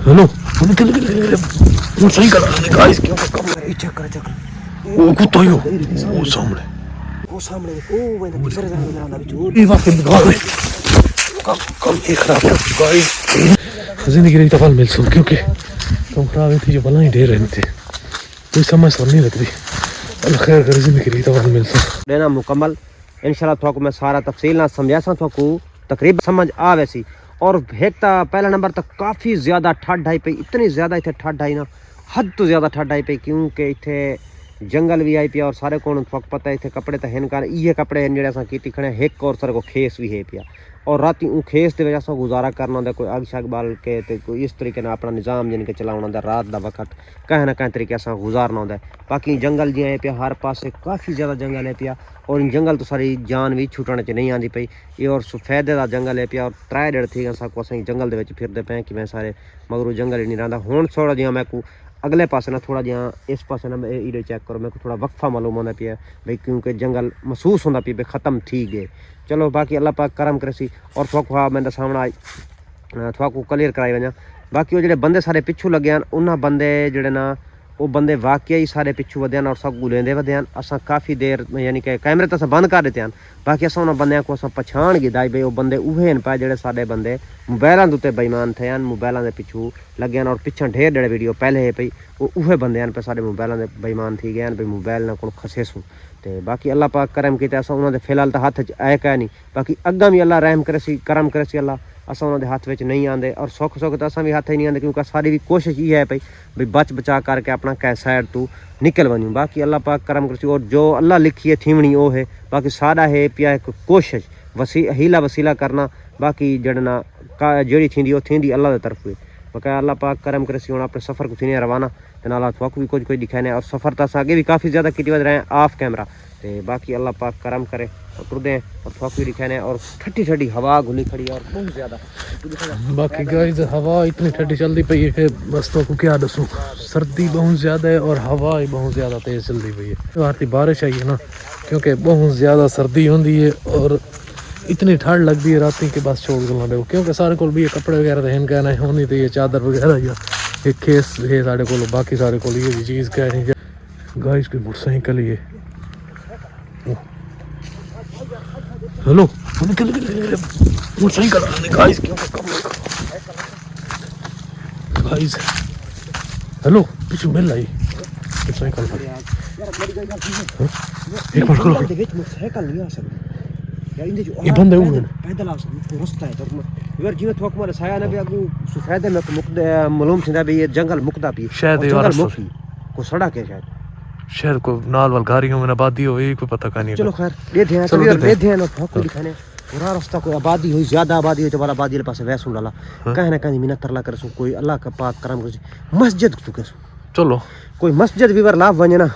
Hello motorcycle guys क्यों check वो कुत्ता ही हो वो सामने वो ये वाकई में कम ही खराब है गाइस जिंदगी नहीं तफाल मिल सो क्योंकि तुम खराब थी जो भला ही ढेर रहे थे कोई समझ नहीं लग रही अल्लाह खैर करे जिंदगी नहीं तफाल मिल सो देना मुकम्मल इंशाल्लाह थोक मैं सारा तफसील ना समझा सा थोकू तकरीबन समझ आ वैसी और एक पहला नंबर तक काफ़ी ज़्यादा ठंड आई पई इतनी ज़्यादा इतने ठंड आई ना हद तो ज़्यादा ठंड आई पई क्योंकि इतने जंगल भी आई पिया और सारे को पता है इतने कपड़े तो हैं कार ये कपड़े जेडे अस की खड़े एक और सारे को खेस भी है पिया और राती ऊ खेस के वजह गुजारा करना होंगे कोई अग शग बाल के ते कोई इस तरीके अपना निज़ाम जिनके चलाना होंगे रात का वक्त कहीं ना कहीं तरीके से गुजारना होंगे बाकी जंगल जी है पिया हर पास काफ़ी ज़्यादा जंगल है पिया और इन जंगल तो सारी जान भी छुटने च नहीं आती पई ये और सफेदे का जंगल है पिया और त्रै डेढ़ थी अस जंगल के फिरते पे कि मैं सारे मगरू जंगल ही नहीं रहा हूँ थोड़ा जिहा मैं को अगले पासे ना थोड़ा जिहा इस पासे ना ये चेक करो मैं को थोड़ा वक्फा मालूम होता पिया भाई क्योंकि जंगल महसूस होता पिया भाई ख़त्म थी गए चलो बाकी अल्लाह पाक करम करे और थोड़ा मैं सामने थोड़ा को क्लियर कराई वजा बाकी वो जो बंदे सारे पिछू लगे हैं उन्होंने बंदे जोड़े ना वो बंदे वाकई ही सारे पिछू वधे और सब को लेंदे वधे असा काफ़ी देर यानी कि कैमरे तो अस बंद कर देते हैं बाकी अस उन्होंने बंद को अस पछाण गिदा भाई वो बंदे उहे हैं पाए जो सारे बंदे मोबाइलों के उत्ते बेईमान थे मोबाइलों के पिछू लगे और पिछा ढेर ढेर वीडियो पहले है पई वो उहे बंदे हैं पे सारे मोबाइलों के बेईमान थी गए भाई मोबाइल ना को खसे सूँ तो बाकी अल्लाह पाक करम किया अस उन्होंने फिलहाल तो हाथ आए कै नहीं बाकी अग्गा भी अल्लाह रहम करे करम करे अल्लाह अस उन्होंने हाथ में नहीं आते और सुख तो असा भी हाथ ही नहीं आते क्योंकि सारी भी कोशिश ये है भाई बच बचा करके अपना कै साइड तू निकल वनूँ बाकी अल्लाह पाक करम कर और जो अल्लाह लिखी है थीवनी वो है बाकी सारा है पिया एक कोशिश हीला वसीला करना बाकी जड़ना जी थी अल्लाह की तरफ हुई बकाया अल्लाह पाक करम करे हूँ अपने सफ़र को थी रवाना नाला थोक भी कुछ दिखाने और सफ़र तो अस अगे भी काफ़ी ज़्यादा की रहे हैं ऑफ कैमरा तो बाकी अल्लाह पाक करम करे और टुरदे हैं और थोक भी दिखाने और ठंडी ठंडी हवा घुली खड़ी और बहुत ज़्यादा बाकी गाइस हवा इतनी ठंडी चलती पई है कि बस तो को क्या दसूँ सर्दी बहुत ज़्यादा है और हवा ही बहुत ज़्यादा तेज़ चलती पई है रात बारिश आई है ना क्योंकि बहुत ज़्यादा सर्दी होती है और इतनी ठंड लगती है रात के बस छोड़ गलना देखो क्योंकि सारे को भी कपड़े वगैरह रहन कहना है होनी तो ये चादर वगैरह या एक खेस है साढ़े को बाकी सारे को ये चीज़ कह रही है गाइस की मोटरसाइकिल ये हेलो मोटरसाइकिल गाइस क्यों गाइस हेलो पीछे मिल रही मोटरसाइकिल एक मिनट खोलो मोटरसाइकिल नहीं आ सकती ये बंद है वो पैदल आ सकते रास्ता है तो यार जीवन थोक मारे साया ने भी अगू सफेद में मुक्त मालूम थी भी ये जंगल मुक्ता भी शायद जंगल मुक्ति को सड़क है शायद को नाल वाल गाड़ियों में आबादी हो ये कोई पता का नहीं चलो खैर ये ध्यान चलो ये ध्यान और थोक दिखाने पूरा रास्ता कोई आबादी हुई ज्यादा आबादी हुई तो वाला आबादी के पास वैसू डाला कहीं ना कहीं मिन्नत तरला कर कोई अल्लाह का पाक करम कर मस्जिद तू कैसो चलो कोई मस्जिद भी वर लाभ वने ना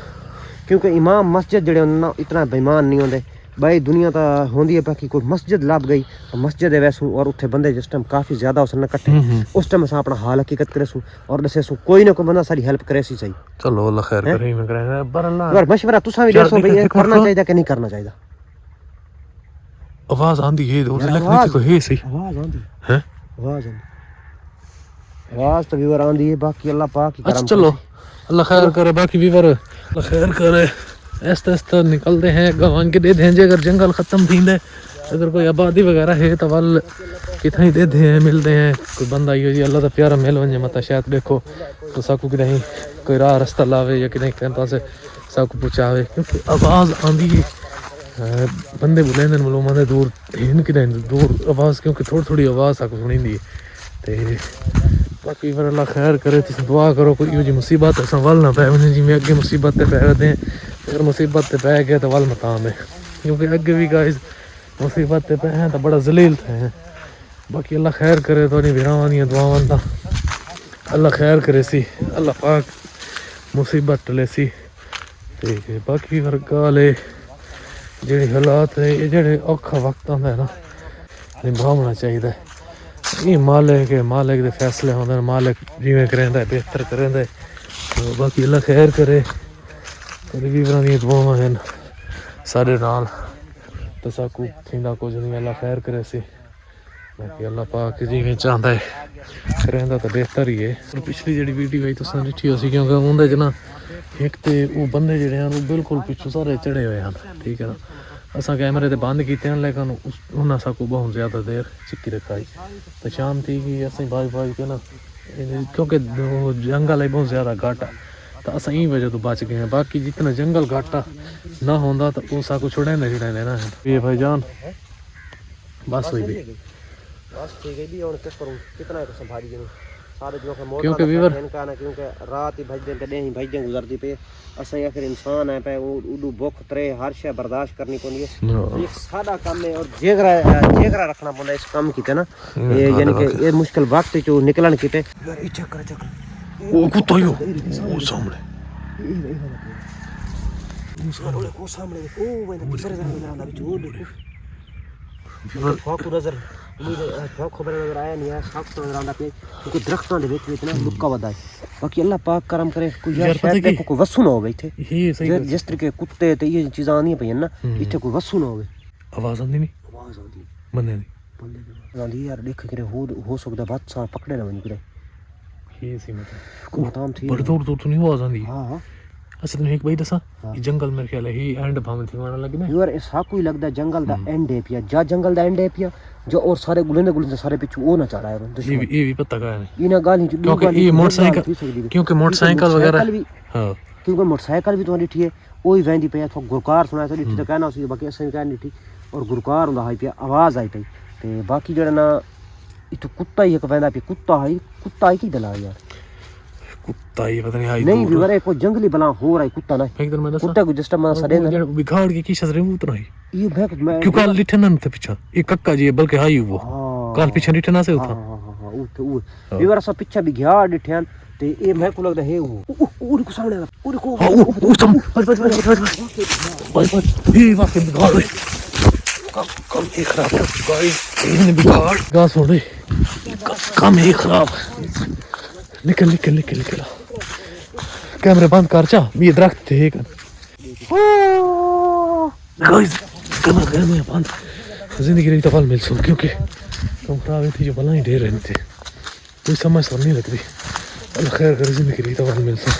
क्योंकि इमाम मस्जिद जड़े ना इतना बेईमान नहीं होंगे भाई दुनिया तो होंगी है बाकी कोई मस्जिद लाभ गई तो मस्जिद है वैसू और उत्थे बंदे जिस टाइम काफ़ी ज़्यादा उस कट्ठे उस टाइम अस अपना हाल हकीकत करेसूँ और दसेसूँ कोई ना कोई बंदा सारी हेल्प करे सी सही चलो अल्लाह खैर करे मैं करे पर मशवरा तुसा भी दसो भाई करना चाहिए कि नहीं करना चाहिए आवाज आंदी है उस लगने को है सही आवाज आंदी हैं आवाज तो व्यूअर आंदी है बाकी अल्लाह पाक ही करम चलो अल्लाह खैर करे बाकी व्यूअर अल्लाह खैर करे ऐसा ऐसा निकलते हैं गवान के दे दें अगर जंगल ख़त्म थी अगर कोई आबादी वगैरह है तो वल कितनी दे दें मिलते हैं कोई बंदा आई हो जी अल्लाह का प्यारा मिल वजे मत शायद देखो तो साकू कि कोई राह रास्ता लावे या कि कहीं पास साकू पहुँचावे क्योंकि आवाज़ आँदी बंदे बुलेंदे मालूम आते दूर हिन कि दूर आवाज़ क्योंकि थोड़ी थोड़ी आवाज़ साकू सुनी दी ते बाकी फिर अल्लाह खैर करे तुम दुआ करो कोई इहो जी मुसीबत अस वल ना पै वने जिमें अगे मुसीबत पै वधे अगर मुसीबत पै गए तो वल मकाम है क्योंकि अगे भी गाइस मुसीबत पे हैं तो बड़ा जलील थे बाकी अल्लाह खैर करे तो नहीं विरावां दी दुआवां दा अल्लाह खैर करे सी अल्लाह पाक मुसीबत टले सी ते बाकी हर गाल है जेह्ड़े हालात है ये जेह्ड़े औखा वक्त आंदा है ना निभाना चाहिए ये मालिक के फैसले होंदे न मालिक जिवें करेंदा बेहतर करेंदा तो बाकी अल्लाह खैर करे तेरी वीरां दी दुआवां हैं सारे नाल तो साकू थींदा कुछ नहीं अल्लाह खैर करे सी बाकी अल्लाह पाक जिवें चाहता है रहंदा तो बेहतर ही है। और पिछली जी वीडियो है तुम दिखी हो क्योंकि उनके च ना एक तो वो बंदे जोड़े हैं बिल्कुल पिछू सारे चढ़े हुए हैं, ठीक है ना। असा कैमरे तो बंद किए हैं लेकिन उन्हें साकू बहुत ज़्यादा देर चिक्की रखाई तो शाम थी कि असें भाई भाई के ना क्योंकि जंगल है बहुत ज़्यादा घाटा तो अस ई वजह तो बच गए हैं। बाकी जितना जंगल घाटा ना होंदा तो वो साकू छुड़े लेना है। ये भाई जान बस हुई भी बस ठीक है भी और किस करूं कितना है संभाली जने सारे जो मोटर क्योंकि वीवर इनका ना क्योंकि रात ही भजदे कदे ही भजदे गुजरती पे असें आखिर इंसान है पे उडू भूख तरे हर शय बर्दाश्त करनी पौंदी है। एक सादा काम है और जेगरा रखना पौंदा इस काम कीते ना ये यानी कि ये मुश्किल वक्त जो निकलन कीते ये चक्कर वो कुत्ता यो वो सामने वो सामने ओ मैंने किधर जा रहा है वो देखो फाकू नजर मुझे खबर नजर आया नहीं है साफ नजर आंदा पे क्योंकि दरख्तां दे विच इतना लुक्का वदा है। बाकी अल्लाह पाक करम करे कोई यार शायद देखो कोई वसू ना होवे इथे ये सही जिस तरीके कुत्ते ते ये चीज़ां आंदी पईयां ना इथे कोई वसू ना होवे आवाज आंदी नहीं आवाज आंदी बंदे दी आंदी यार देख करे हो सकदा बात सा पकड़े ना वनी करे ये सी मतलब को ताम थी बड़ दूर तो नहीं आवाज आंदी। हां अच्छा तुम एक भाई दसा ये जंगल मेरे ख्याल है ही एंड भाव थी मारने लगी ना यार ऐसा कोई लगदा जंगल दा एंड है पिया जा जंगल दा एंड है पिया जो और सारे गुलेंदे सारे पिछू वो ना चढ़ा है ये भी पता का है ये ना गाली क्योंकि ये मोटरसाइकिल क्योंकि मोटरसाइकिल वगैरह हां क्योंकि मोटरसाइकिल भी तो डिठी है ओही वेंदी पे तो गुरकार सुना तो डिठी तो कहना उसी बाकी असें कहनी डिठी और गुरकार हुंदा है पिया आवाज आई पई ते बाकी जेड़ा ना इतो कुत्ता ही एक वेंदा पे कुत्ता ही की दला यार कुत्ता ही पता नहीं आई नहीं विवरे को जंगली बला हो रहा है कुत्ता ना एक दिन मैं दसा कुत्ता को जस्ट मैं सड़े ना बिगाड़ के की सजरे मुंह तो नहीं ये मैं क्यों काल लिठन ना थे पीछे ये कक्का जी बल्कि हाई वो काल पीछे लिठन ना से उठा हां वो विवरा सब पीछे भी गया डिठन ते ये मैं को लगदा है वो को सामने वो को ओ सम बस ये वाकई बिगाड़ कम ही खराब गाइस इन्हें बिगाड़ गास हो रही कम ही खराब निकल कैमरे बंद कर चा ये दरख्त थे गाइस कैमरे बंद जिंदगी रही तो फल मिल सो क्योंकि तुम खराब थी जो भलाई ढेर रहते कोई समझ नहीं लगती अल्लाह खैर करे जिंदगी रही तो फल मिल सो।